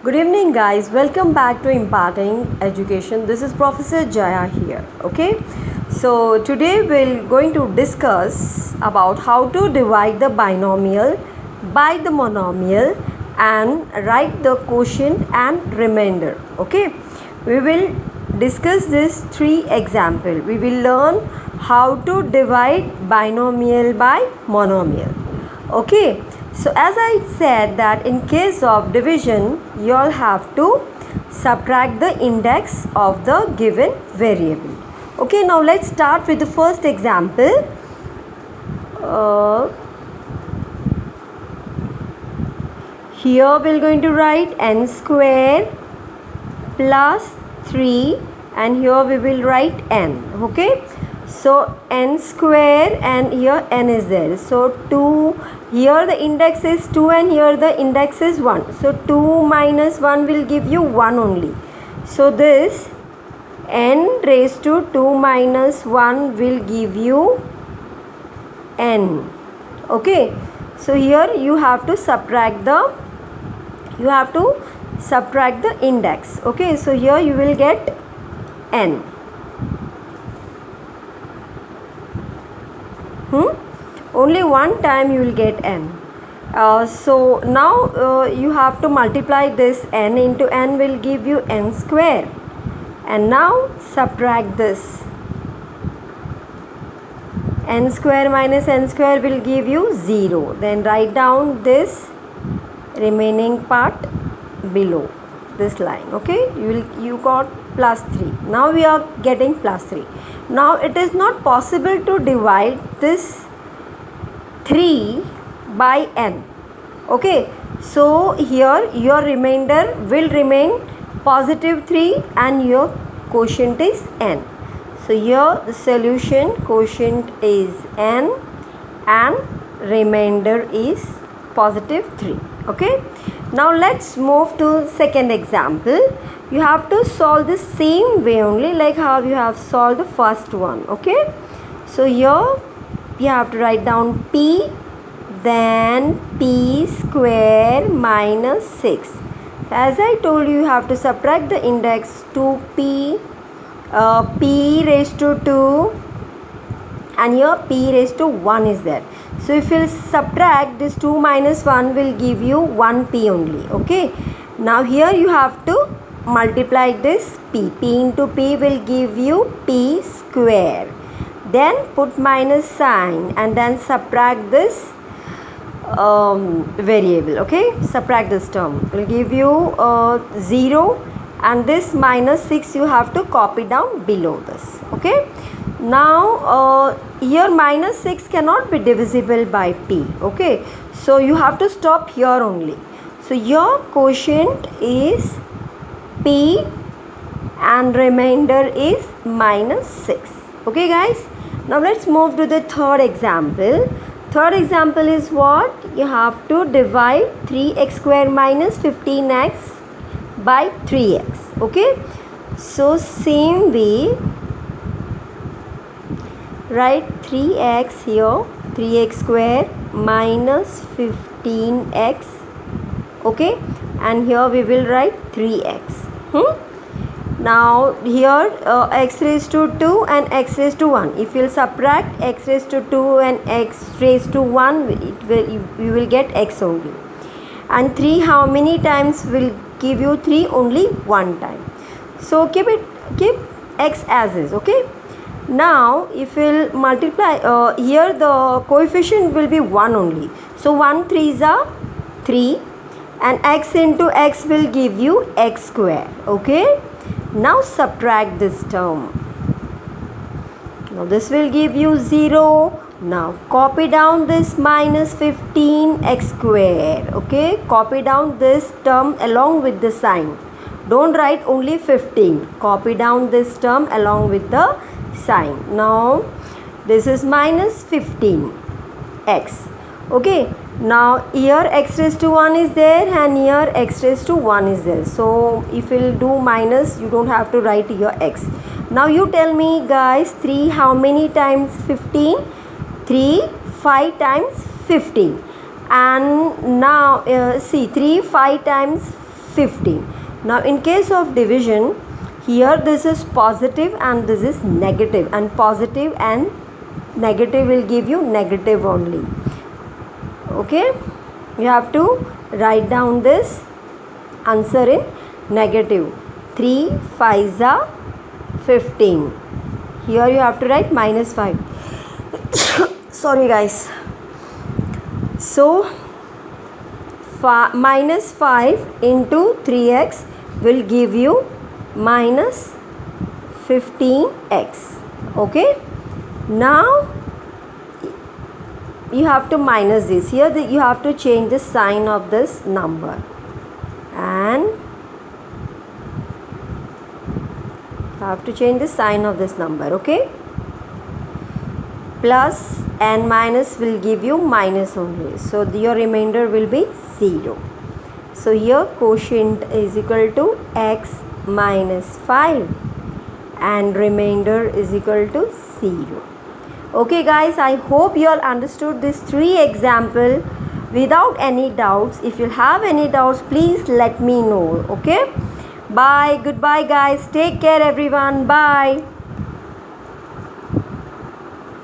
Good evening, guys. Welcome back to Imparting Education. This is prof.Jayaa here. Okay, so today we're going to discuss about how to divide the binomial by the monomial and write the quotient and remainder. Okay, we will discuss this three example. We will learn how to divide binomial by monomial. Okay, so as I said that in case of division, you all have to subtract the index of the given variable. Okay, now let's start with the first example. Here we're going to write n square plus 3 and here we will write n. Okay, so n square and here n is there, so 2, here the index is 2 and here the index is 1, so 2 minus 1 will give you 1 only, so this n raised to 2 minus 1 will give you n. Okay, so here you have to subtract the index. Okay, so here you will get n. Only one time you will get n. So now you have to multiply this n into n will give you n square, and now subtract this. N square minus n square will give you 0. Then write down this remaining part below this line. Okay, you got plus 3. Now we are getting plus 3. Now it is not possible to divide this 3 by n. Okay, so here your remainder will remain positive 3 and your quotient is n. So here the solution quotient is n and remainder is positive 3. Okay, now let's move to second example. You have to solve the same way only like how you have solved the first one. Okay, so here you have to write down p, then p square minus 6. As I told you, you have to subtract the index to p, p raised to 2 and here p raised to 1 is there. So if you subtract this 2 minus 1 will give you 1p only. Okay, now here you have to multiply this p into p will give you p square, then put minus sign and then subtract this variable. Okay, subtract this term will give you 0 and this minus 6 you have to copy down below this. Okay, now here minus 6 cannot be divisible by p. Okay, so you have to stop here only. So your quotient is p and remainder is minus 6. Okay guys, now let's move to the third example. Third example is what? You have to divide 3x square minus 15x by 3x. Okay, so same way write 3x here, 3x square minus 15x. Okay, and here we will write 3x. Now here x raised to 2 and x raised to 1. If you will subtract x raised to 2 and x raised to 1, you will get x only. And 3 how many times will give you 3? Only one time. So keep x as is. Okay, now if you will multiply here the coefficient will be 1 only, so 1 3s are 3 and x into x will give you x square. Okay, now subtract this term. Now this will give you 0. Now copy down this minus 15x square. Okay, copy down this term along with the sign. Don't write only 15. Copy down this term along with the sign. Now this is minus 15x. Okay, now here x raised to 1 is there and here x raised to 1 is there. So if you will do minus, you don't have to write here x. Now you tell me guys, 3 how many times 15? 3 5 times 15. And now see 3 5 times 15. Now in case of division, here this is positive and this is negative, and positive and negative will give you negative only. Okay, you have to write down this answer in negative. 3 5s are 15. Here you have to write minus 5. Sorry guys. So minus 5 into 3x will give you minus 15x. Okay, now you have to minus this. Here you have to change the sign of this number, and have to change the sign of this number. Okay, plus and minus will give you minus only, so your remainder will be 0. So here quotient is equal to x minus 5 and remainder is equal to 0. Okay guys, I hope you all understood this 3 example without any doubts. If you have any doubts, please let me know. Okay, bye, goodbye guys, take care everyone, bye.